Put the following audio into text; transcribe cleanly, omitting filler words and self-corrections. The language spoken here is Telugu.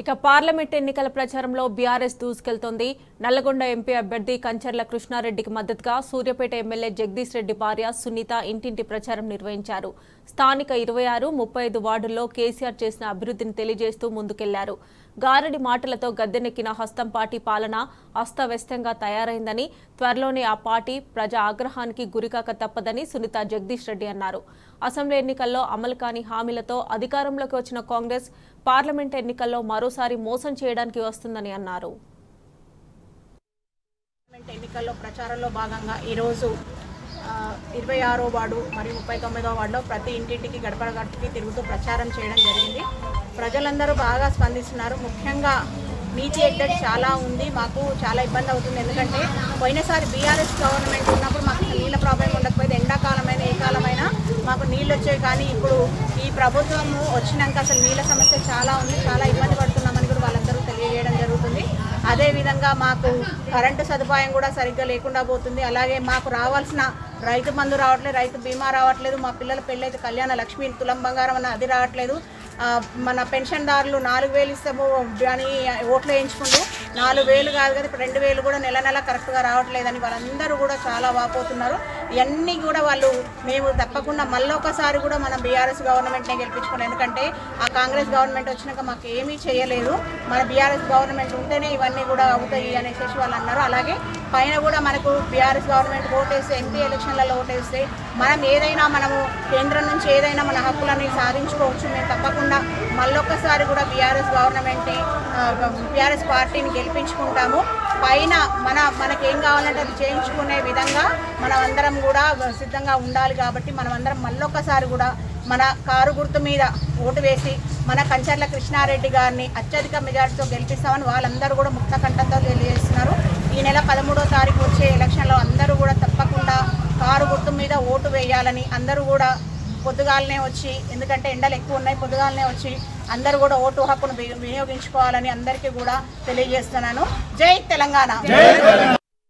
ఇక పార్లమెంట్ ఎన్నికల ప్రచారంలో బీఆర్ఎస్ దూసుకెళ్తోంది. నల్లగొండ ఎంపీ అభ్యర్థి కంచర్ల కృష్ణారెడ్డికి మద్దతుగా సూర్యాపేట ఎమ్మెల్యే జగదీష్ రెడ్డి భార్య సునీత ఇంటింటి ప్రచారం నిర్వహించారు. స్థానిక 26, 35 వార్డుల్లో కేసీఆర్ చేసిన అభివృద్ధిని తెలియజేస్తూ ముందుకెళ్లారు. గారడి మాటలతో గద్దెనెక్కిన హస్తం పార్టీ పాలన అస్తవ్యస్తంగా తయారైందని, త్వరలోనే ఆ పార్టీ ప్రజా ఆగ్రహానికి గురికాక తప్పదని సునీత జగదీష్ రెడ్డి అన్నారు. అసెంబ్లీ ఎన్నికల్లో అమలు కాని హామీలతో అధికారంలోకి వచ్చిన కాంగ్రెస్ పార్లమెంట్ ఎన్నికల్లో మరోసారి మోసం చేయడానికి వస్తుందని అన్నారు. ఎన్నికల్లో ప్రచారంలో భాగంగా ఈరోజు 26వ వార్డు మరియు 39వ వార్డులో ప్రతి ఇంటింటికి గడప గడపకి తిరుగుతూ ప్రచారం చేయడం జరిగింది. ప్రజలందరూ బాగా స్పందిస్తున్నారు. ముఖ్యంగా నీటి ఎద్దడి చాలా ఉంది, మాకు చాలా ఇబ్బంది అవుతుంది. ఎందుకంటే పోయినసారి బీఆర్ఎస్ గవర్నమెంట్ ఉన్నప్పుడు మాకు నీళ్ళ ప్రాబ్లం ఉండకపోతే ఎండాకాలమైన ఏ కాలమైనా మాకు నీళ్ళు వచ్చాయి. కానీ ఇప్పుడు ఈ ప్రభుత్వం వచ్చినాక అసలు నీళ్ళ సమస్య చాలా ఉంది, చాలా ఇబ్బంది పడుతున్నామని కూడా వాళ్ళందరూ తెలియజేయడం జరుగుతుంది. అదేవిధంగా మాకు కరెంటు సదుపాయం కూడా సరిగ్గా లేకుండా పోతుంది. అలాగే మాకు రావాల్సిన రైతు బంధు రావట్లేదు, రైతు బీమా రావట్లేదు, మా పిల్లల పెళ్ళైతే కళ్యాణ లక్ష్మి తులం బంగారం అన్న అది రావట్లేదు. మన పెన్షన్దారులు 4,000 ఇస్తాము అని ఓట్లు వేయించుకుంటూ 4,000 కాదు కదా, ఇప్పుడు 2,000 కూడా నెల నెల కరెక్ట్గా రావట్లేదని వాళ్ళందరూ కూడా చాలా వాపోతున్నారు. ఇవన్నీ కూడా వాళ్ళు మేము తప్పకుండా మళ్ళొకసారి కూడా మన బీఆర్ఎస్ గవర్నమెంట్నే గెలిపించుకున్నాం. ఎందుకంటే ఆ కాంగ్రెస్ గవర్నమెంట్ వచ్చినాక మాకు ఏమీ చేయలేదు, మన బీఆర్ఎస్ గవర్నమెంట్ ఉంటేనే ఇవన్నీ కూడా అవుతాయి అనేసి వాళ్ళు అన్నారు. అలాగే పైన కూడా మనకు బీఆర్ఎస్ గవర్నమెంట్ ఓటేస్తే, ఎంపీ ఎలక్షన్లలో ఓటేస్తే మనము కేంద్రం నుంచి ఏదైనా మన హక్కులని సాధించుకోవచ్చు. మేము తప్పకుండా మళ్ళొక్కసారి కూడా బీఆర్ఎస్ పార్టీని గెలిపించుకుంటాము. పైన మనకేం కావాలంటే అది చేయించుకునే విధంగా మనం అందరం కూడా సిద్ధంగా ఉండాలి. కాబట్టి మనం అందరం మళ్ళొక్కసారి కూడా మన కారు గుర్తు మీద ఓటు వేసి మన కంచర్ల కృష్ణారెడ్డి గారిని అత్యధిక మెజార్టీతో గెలిపిస్తామని వాళ్ళందరూ కూడా ముక్త కంఠంతో తెలియజేస్తున్నారు. ఈ నెల 13వ తారీఖు వచ్చే ఎలక్షన్లో అందరూ కూడా తప్పకుండా కారు గుర్తు మీద ఓటు వేయాలని అందరూ కూడా పొద్దుగాలనే వచ్చి, ఎందుకంటే ఎండలు ఎక్కువ ఉన్నాయి, పొద్దుగాలనే వచ్చి అందరూ కూడా ఓటు హక్కును వినియోగించుకోవాలని అందరికీ కూడా తెలియజేస్తున్నాను. జై తెలంగాణ.